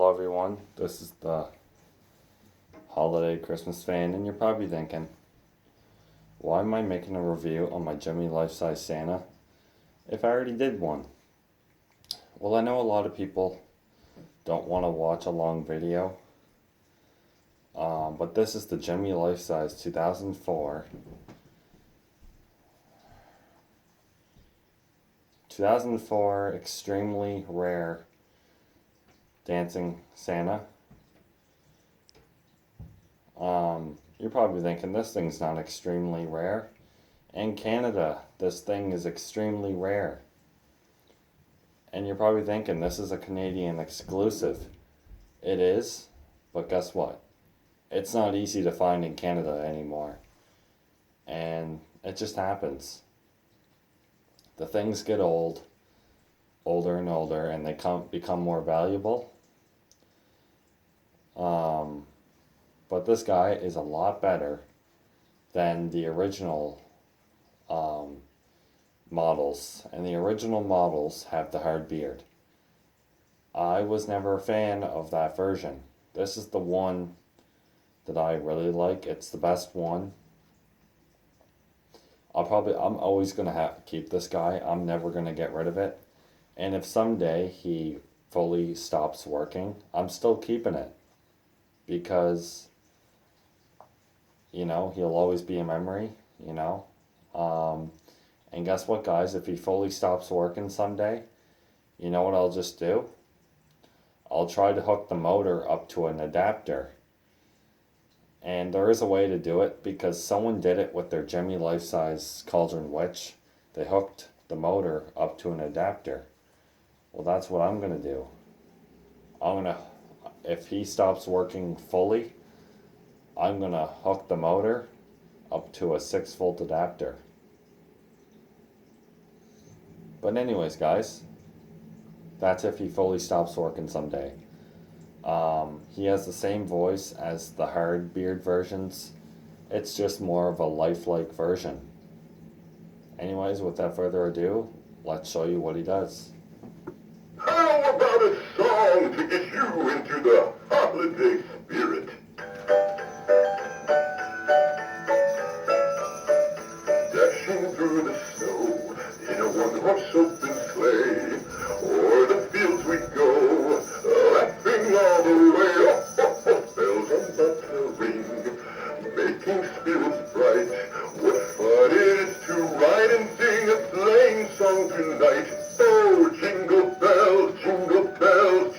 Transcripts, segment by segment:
Hello everyone, this is the holiday Christmas fan, and you're probably thinking, why am I making a review on my Gemmy life-size Santa if I already did one? Well, I know a lot of people don't want to watch a long video, but this is the Gemmy life-size 2004 extremely rare dancing Santa. You're probably thinking this thing's not extremely rare. In Canada, this thing is extremely rare. And you're probably thinking this is a Canadian exclusive. It is, but guess what? It's not easy to find in Canada anymore. And it just happens. The things get older and older, and they become more valuable. But this guy is a lot better than the original models, and the original models have the hard beard. I was never a fan of that version. This is the one that I really like. It's the best one. I'm always gonna have to keep this guy. I'm never gonna get rid of it. And if someday he fully stops working, I'm still keeping it. Because, he'll always be a memory, And guess what, guys? If he fully stops working someday, you know what I'll just do? I'll try to hook the motor up to an adapter. And there is a way to do it, because someone did it with their Gemmy life-size Cauldron Witch. They hooked the motor up to an adapter. Well, that's what I'm going to do. If he stops working fully, I'm going to hook the motor up to a 6-volt adapter. But anyways, guys, that's if he fully stops working someday. He has the same voice as the hard beard versions. It's just more of a lifelike version. Anyways, without further ado, let's show you what he does. How about a song to get you into the holiday spirit? Dashing through the snow in a one-horse open sleigh, o'er the fields we go, laughing all the way. Oh, oh, oh, bells on bobtail ring, making spirits bright. What fun it is to ride and sing a sleighing song tonight. Oh, jingle bells,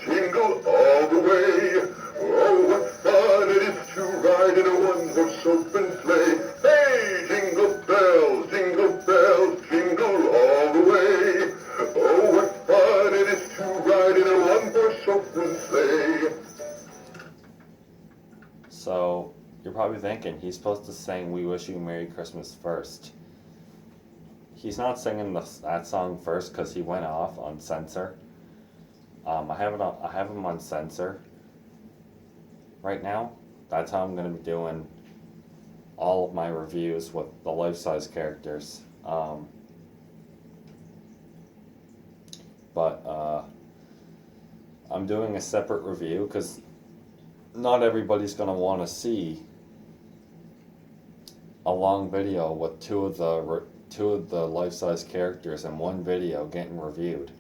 jingle all the way. Oh, what fun it is to ride in a one-horse open sleigh. Hey, jingle bells, jingle all the way. Oh, what fun it is to ride in a one-horse open sleigh. So, you're probably thinking, he's supposed to sing We Wish You a Merry Christmas first. He's not singing that song first because he went off on censor. I have him on censor right now. That's how I'm going to be doing all of my reviews with the life-size characters. But I'm doing a separate review because not everybody's going to want to see a long video with two of the life-size characters in one video getting reviewed,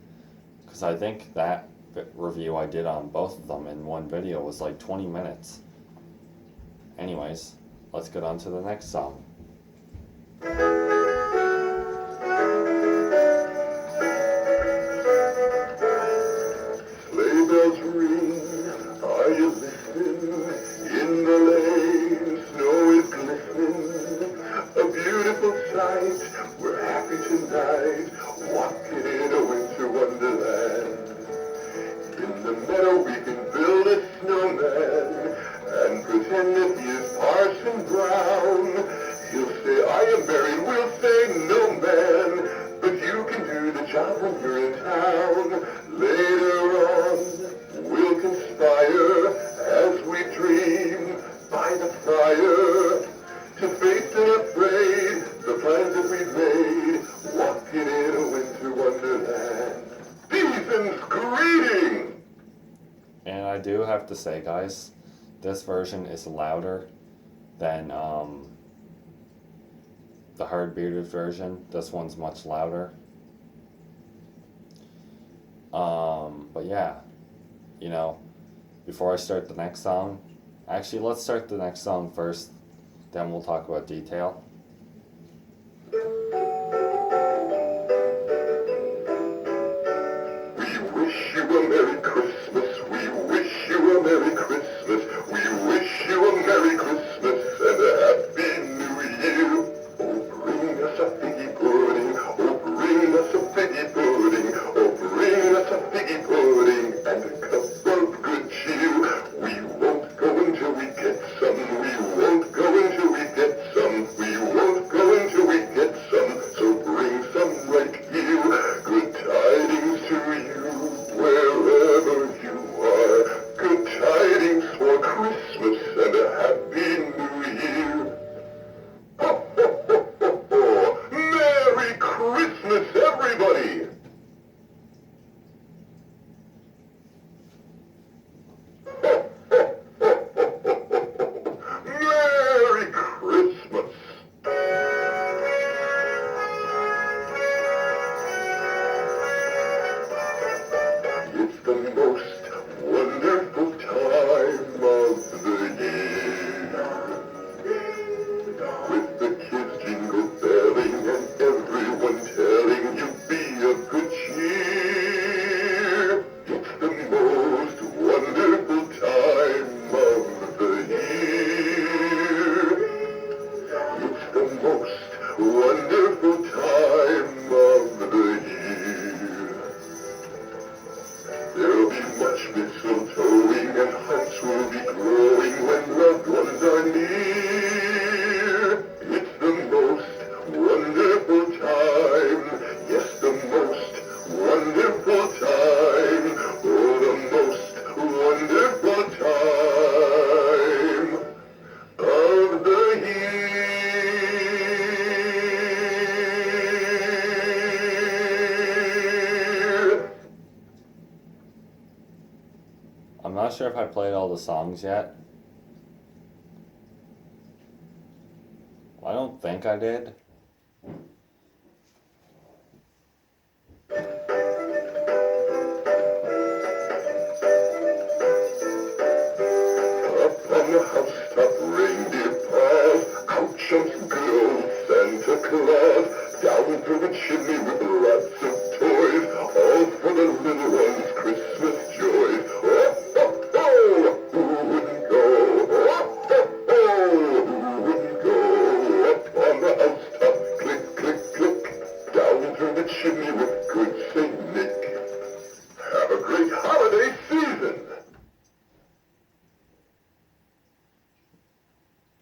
because I think that review I did on both of them in one video was like 20 minutes. Anyways, let's get on to the next song. Sleigh bells ring, are you listening? In the lane, snow is glistening, a beautiful sight. We're happy tonight, walking in a winter wonderland. In the meadow we can build a snowman and pretend that he is Parson Brown. He'll say, I am married, we'll say, no man, but you can do the job when you're in town. Later on, we'll conspire as we dream by the fire to face unafraid the plans that we've made, walking in a winter wonderland. Season's greeting! And I I do have to say, guys, this version is louder than the hard bearded version. This one's much louder. But yeah, you know, before I start the next song, actually, let's start the next song first, then we'll talk about detail. We wish you a Merry Christmas. We wish you a Merry Christmas. We wish you a Merry Christmas and a Happy New Year. Oh, bring us a figgy pudding. Oh, bring us a figgy pudding. Oh, bring us a figgy pudding and a cup of good cheer. We won't go until we get some. We won't go until we get some. We won't go until we get some. So bring some right here. Good tidings to you wherever you are. Good tidings for Christmas and a Happy New Year. Ho, ho, ho, ho, ho. Merry Christmas, everybody! Ho, ho, ho, ho, ho, ho. Merry Christmas! It's the most wonderful time of the year. With the kids jingle belling and everyone telling you be of good cheer. It's the most wonderful time of the year. It's the most wonderful time of the year. There'll be much mistletoeing and hearts will be glowing when loved ones are near. It's the most wonderful time, yes, the most wonderful time, oh, the most wonderful time of the year. I'm not sure if I played all the songs yet. I don't think I did. Up on the housetop, reindeer paws, out jumps good old Santa Claus, down through the chimney with lots of toys, all for the little ones' Christmas joys. Oh, oh, oh, who wouldn't go? Oh, oh, oh, who wouldn't go? Up on the housetop, click, click, click, down through the chimney with good Saint Nick. Have a great holiday season!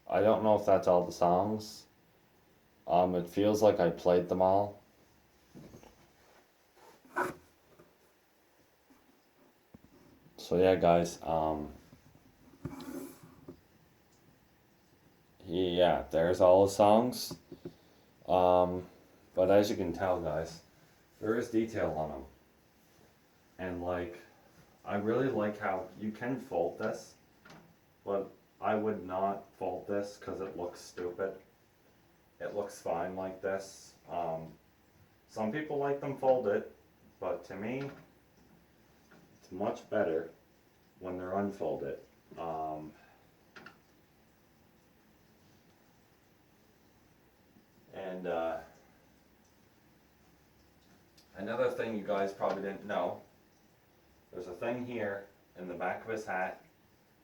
I don't know if that's all the songs. It feels like I played them all. So yeah, guys, yeah, there's all the songs. But as you can tell, guys, there is detail on them. And like, I really like how you can fold this, but I would not fold this because it looks stupid. It looks fine like this. Some people like them folded, but to me, it's much better when they're unfolded. And another thing you guys probably didn't know, there's a thing here in the back of his hat,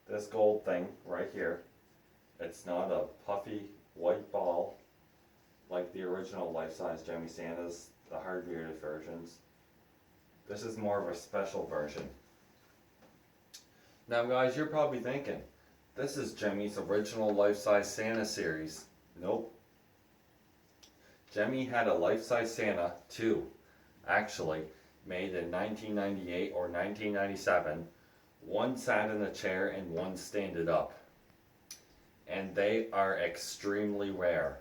this gold thing right here. It's not a puffy white ball like the original life-size Gemmy Santas, the hard bearded versions. This is more of a special version. Now guys, you're probably thinking, this is Gemmy's original life-size Santa series. Nope. Gemmy had a life-size Santa, two, actually, made in 1998 or 1997. One sat in a chair and one standed up. And they are extremely rare.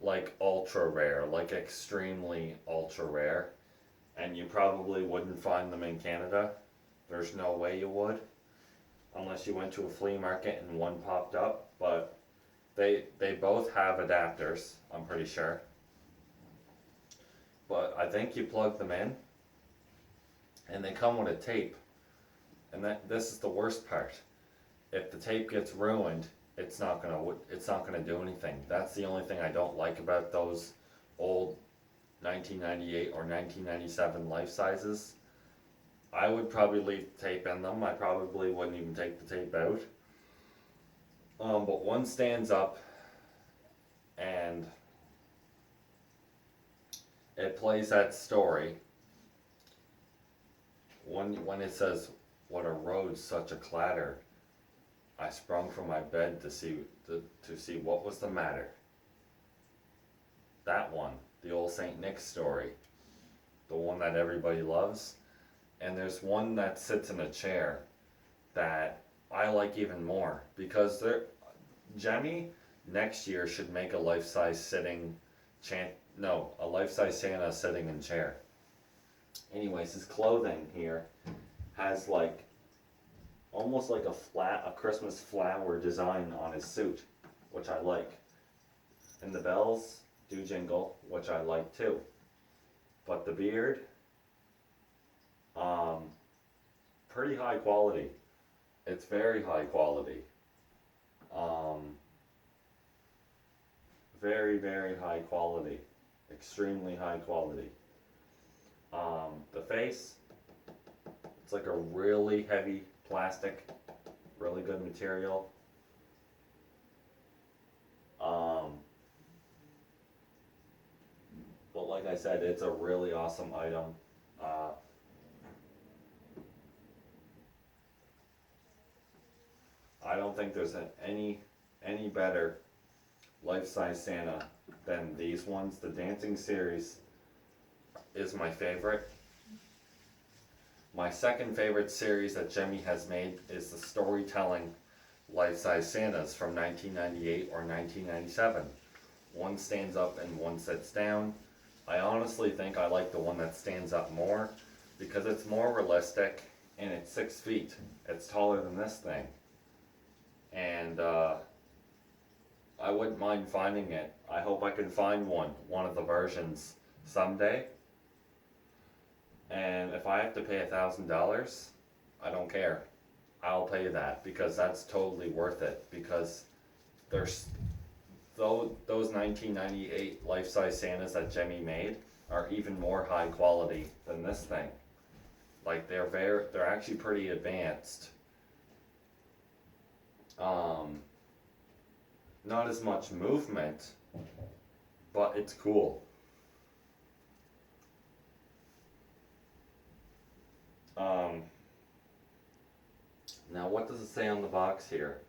Like ultra rare, like extremely ultra rare. And you probably wouldn't find them in Canada. There's no way you would. unless you went to a flea market and one popped up, but they both have adapters, I'm pretty sure. But I think you plug them in and they come with a tape. And this is the worst part. If the tape gets ruined, it's not gonna do anything. That's the only thing I don't like about those old 1998 or 1997 life sizes. I would probably leave the tape in them. I probably wouldn't even take the tape out. But one stands up and it plays that story when it says, "What a road, such a clatter. I sprung from my bed to see what was the matter." That one, the old Saint Nick story, the one that everybody loves. And there's one that sits in a chair that I like even more because Gemmy next year should make a life-size a life-size Santa sitting in chair. Anyways, his clothing here has like almost like a Christmas flower design on his suit, which I like. And the bells do jingle, which I like too. But the beard, pretty high quality. It's very high quality. Very, very high quality. Extremely high quality. The face, it's like a really heavy plastic, really good material. But like I said, it's a really awesome item. I don't think there's any better life-size Santa than these ones. The dancing series is my favorite. My second favorite series that Gemmy has made is the storytelling life-size Santas from 1998 or 1997. One stands up and one sits down. I honestly think I like the one that stands up more because it's more realistic and it's 6 feet. It's taller than this thing. And I wouldn't mind finding it. I hope I can find one of the versions someday. And if I have to pay $1,000, I don't care. I'll pay that because that's totally worth it. Because there's those 1998 life-size Santas that Gemmy made are even more high quality than this thing. Like they're actually pretty advanced. Not as much movement, but it's cool. Now what does it say on the box here?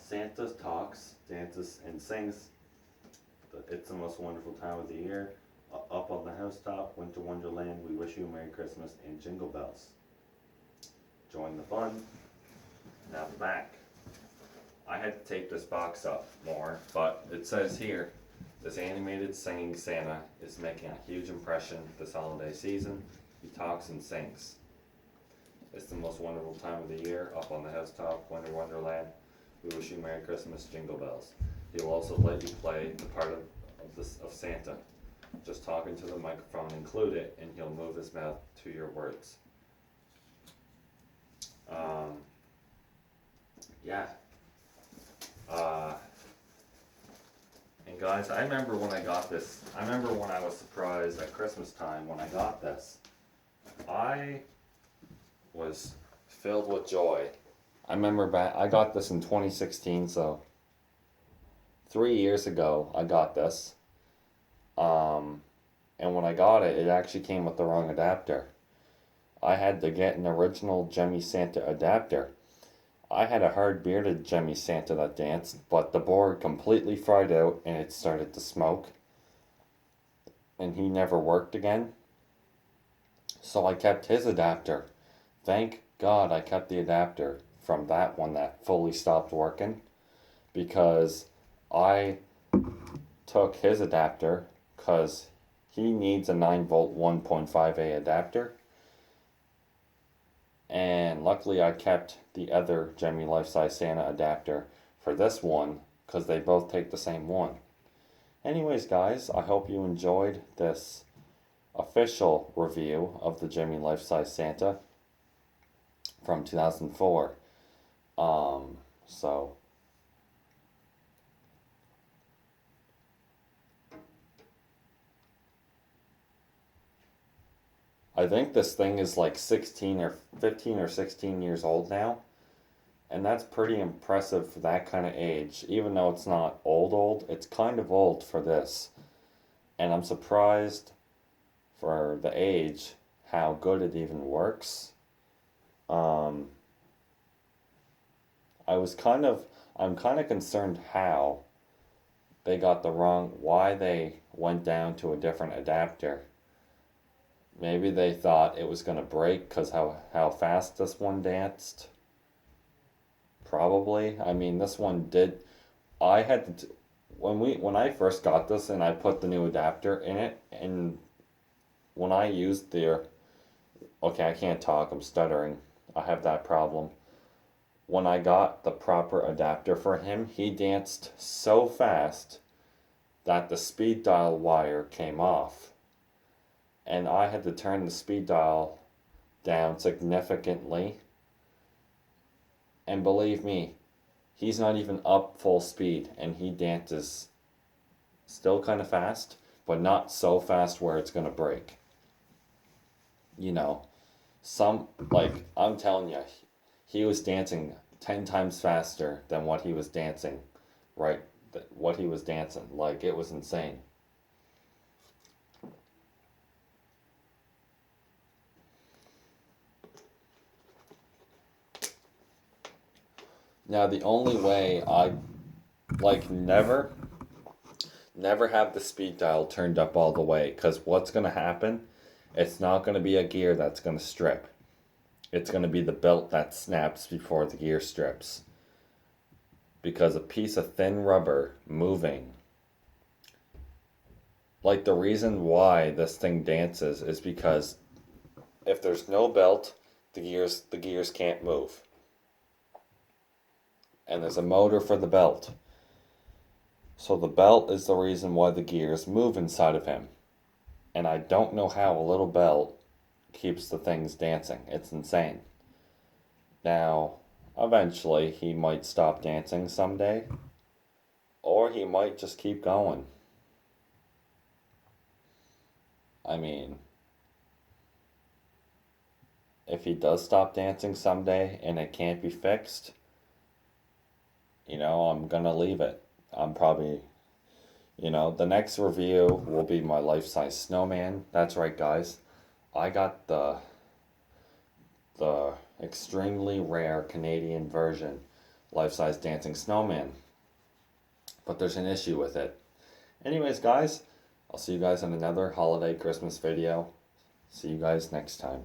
Santa talks, dances, and sings. It's the most wonderful time of the year. Up on the housetop, went to Wonderland. We wish you a Merry Christmas and Jingle Bells. Join the fun. Now the back. I had to tape this box up more, but it says here, this animated singing Santa is making a huge impression this holiday season. He talks and sings. It's the most wonderful time of the year. Up on the housetop, Wonderland. We wish you Merry Christmas, Jingle Bells. He'll also let you play the part of Santa. Just talk into the microphone, include it, and he'll move his mouth to your words. Yeah. And guys, I remember when I got this. I remember when I was surprised at Christmas time when I got this. I was filled with joy. I remember I got this in 2016, so 3 years ago I got this. And when I got it, it actually came with the wrong adapter. I had to get an original Gemmy Santa adapter. I had a hard bearded Gemmy Santa that danced, but the board completely fried out and it started to smoke. And he never worked again. So I kept his adapter. Thank God I kept the adapter from that one that fully stopped working, because I took his adapter because he needs a 9 volt 1.5A adapter. And luckily I kept the other Gemmy life-size Santa adapter for this one because they both take the same one. Anyways guys, I hope you enjoyed this official review of the Gemmy life-size Santa from 2004. So I think this thing is like 16 or 15 or 16 years old now. And that's pretty impressive for that kind of age. Even though it's not old, it's kind of old for this. And I'm surprised for the age how good it even works. I'm kind of concerned how they got why they went down to a different adapter. Maybe they thought it was going to break because how fast this one danced. Probably. I mean, this one did. I had to, when I first got this and I put the new adapter in it, and when I used okay, I can't talk, I'm stuttering. I have that problem. When I got the proper adapter for him, he danced so fast that the speed dial wire came off. And I had to turn the speed dial down significantly. And believe me, he's not even up full speed, and he dances still kind of fast, but not so fast where it's going to break. You know, I'm telling you, he was dancing 10 times faster than what he was dancing, right? What he was dancing. Like, it was insane. Now, the only way never have the speed dial turned up all the way, because what's going to happen, it's not going to be a gear that's going to strip. It's going to be the belt that snaps before the gear strips. Because a piece of thin rubber moving, like the reason why this thing dances is because if there's no belt, the gears can't move. And there's a motor for the belt. So the belt is the reason why the gears move inside of him. And I don't know how a little belt keeps the things dancing. It's insane. Now, eventually he might stop dancing someday. Or he might just keep going. I mean, if he does stop dancing someday and it can't be fixed, I'm gonna leave it. I'm probably, the next review will be my life-size snowman. That's right, guys. I got the extremely rare Canadian version life-size dancing snowman. But there's an issue with it. Anyways, guys, I'll see you guys in another holiday Christmas video. See you guys next time.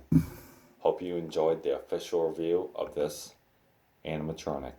Hope you enjoyed the official review of this animatronic.